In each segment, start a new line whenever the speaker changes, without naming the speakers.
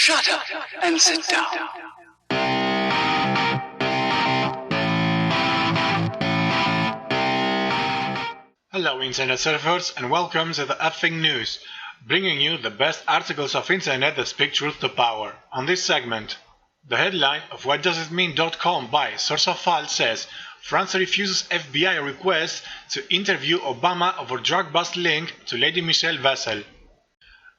Shut up and sit down.
Hello Internet surfers and welcome to the effing news, bringing you the best articles of internet that speak truth to power. On this segment, the headline of whatdoesitmean.com by Source of File says France refuses FBI request to interview Obama over drug bust link to Lady Michelle Vessel.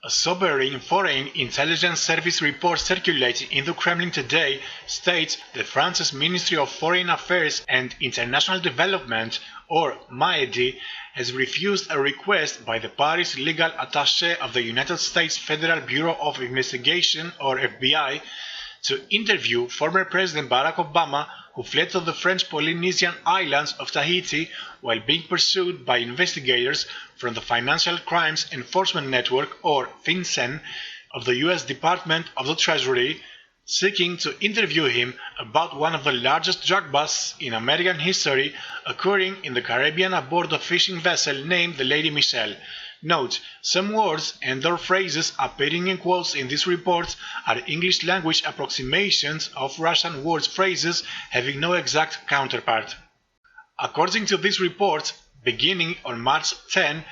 A sobering Foreign Intelligence Service report circulating in the Kremlin today states that France's Ministry of Foreign Affairs and International Development, or MAED, has refused a request by the Paris legal attaché of the United States Federal Bureau of Investigation, or FBI, to interview former President Barack Obama, who fled to the French Polynesian islands of Tahiti while being pursued by investigators from the Financial Crimes Enforcement Network, or FinCEN, of the U.S. Department of the Treasury, seeking to interview him about one of the largest drug busts in American history occurring in the Caribbean aboard a fishing vessel named the Lady Michelle. Note, some words and/or phrases appearing in quotes in this report are English-language approximations of Russian words phrases having no exact counterpart. According to this report, beginning on March 10,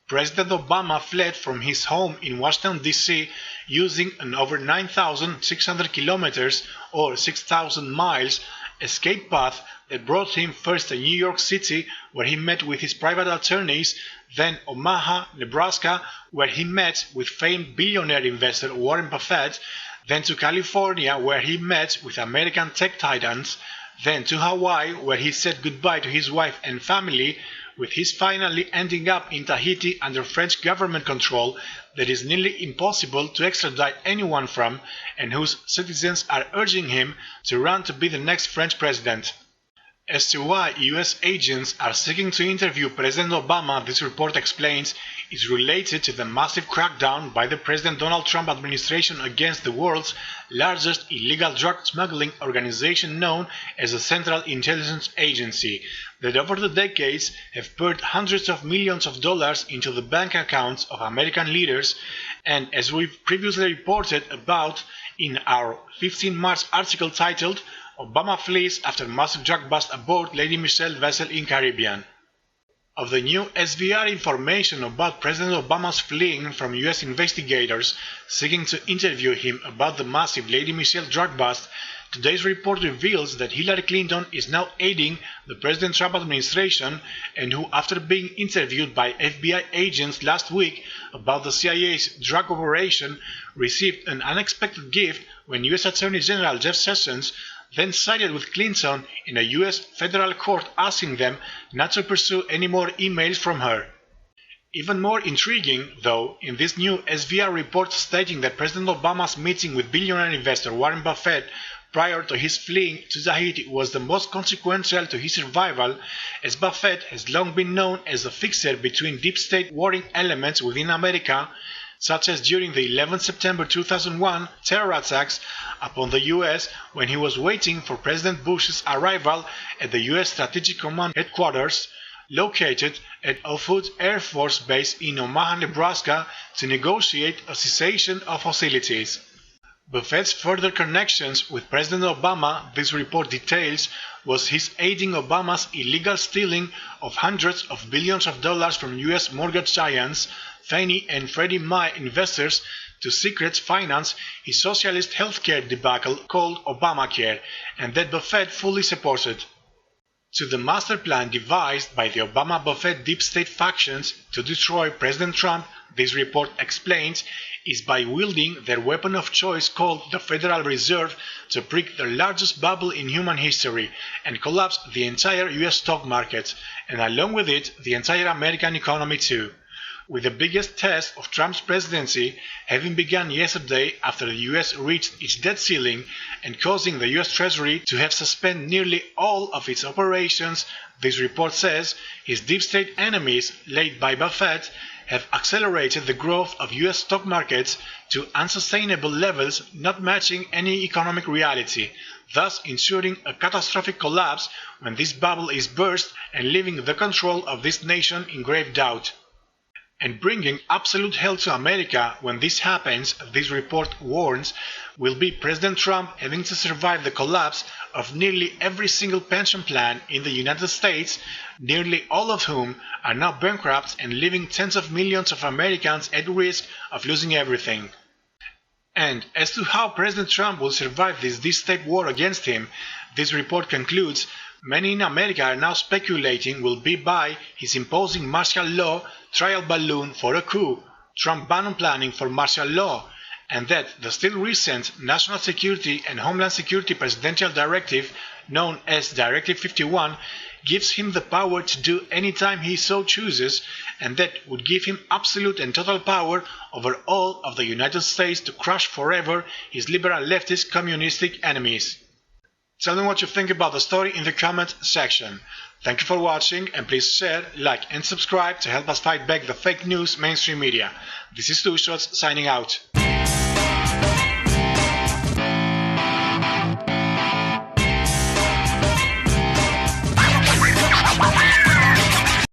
President Obama fled from his home in Washington, D.C. using an over 9,600 kilometers or 6,000 miles escape path that brought him first to New York City, where he met with his private attorneys, then Omaha, Nebraska, where he met with famed billionaire investor Warren Buffett, then to California, where he met with American tech titans, then to Hawaii, where he said goodbye to his wife and family, with his finally ending up in Tahiti under French government control that is nearly impossible to extradite anyone from, and whose citizens are urging him to run to be the next French president. As to why US agents are seeking to interview President Obama, this report explains, is related to the massive crackdown by the President Donald Trump administration against the world's largest illegal drug smuggling organization known as the Central Intelligence Agency, that over the decades have poured hundreds of millions of dollars into the bank accounts of American leaders, and as we've previously reported about in our 15 March article titled Obama flees after massive drug bust aboard Lady Michelle vessel in Caribbean. Of the new SVR information about President Obama's fleeing from US investigators seeking to interview him about the massive Lady Michelle drug bust, today's report reveals that Hillary Clinton is now aiding the President Trump administration, and who, after being interviewed by FBI agents last week about the CIA's drug operation, received an unexpected gift when US Attorney General Jeff Sessions then sided with Clinton in a US federal court asking them not to pursue any more emails from her. Even more intriguing, though, in this new SVR report stating that President Obama's meeting with billionaire investor Warren Buffett prior to his fleeing to Tahiti was the most consequential to his survival, as Buffett has long been known as a fixer between deep state warring elements within America, such as during the 11 September 2001 terror attacks upon the US when he was waiting for President Bush's arrival at the US Strategic Command headquarters, located at Offutt Air Force Base in Omaha, Nebraska, to negotiate a cessation of hostilities. Buffett's further connections with President Obama, this report details, was his aiding Obama's illegal stealing of hundreds of billions of dollars from US mortgage giants, Fannie and Freddie Mae investors, to secret finance his socialist healthcare debacle called Obamacare, and that Buffett fully supported. To the master plan devised by the Obama-Buffett deep state factions to destroy President Trump, this report explains, is by wielding their weapon of choice called the Federal Reserve to prick the largest bubble in human history and collapse the entire US stock market, and along with it the entire American economy too, with the biggest test of Trump's presidency having begun yesterday after the US reached its debt ceiling and causing the US Treasury to have suspended nearly all of its operations. This report says his deep state enemies, led by Buffett, have accelerated the growth of US stock markets to unsustainable levels not matching any economic reality, thus ensuring a catastrophic collapse when this bubble is burst and leaving the control of this nation in grave doubt. And bringing absolute hell to America when this happens, this report warns, will be President Trump having to survive the collapse of nearly every single pension plan in the United States, nearly all of whom are now bankrupt and leaving tens of millions of Americans at risk of losing everything. And as to how President Trump will survive this deep-state war against him, this report concludes many in America are now speculating will be by his imposing martial law trial balloon for a coup, Trump ban on planning for martial law, and that the still recent National Security and Homeland Security Presidential Directive, known as Directive 51, gives him the power to do anytime he so chooses, and that would give him absolute and total power over all of the United States to crush forever his liberal leftist communistic enemies. Tell me what you think about the story in the comment section. Thank you for watching, and please share, like and subscribe to help us fight back the fake news mainstream media. This is Two Shots signing out.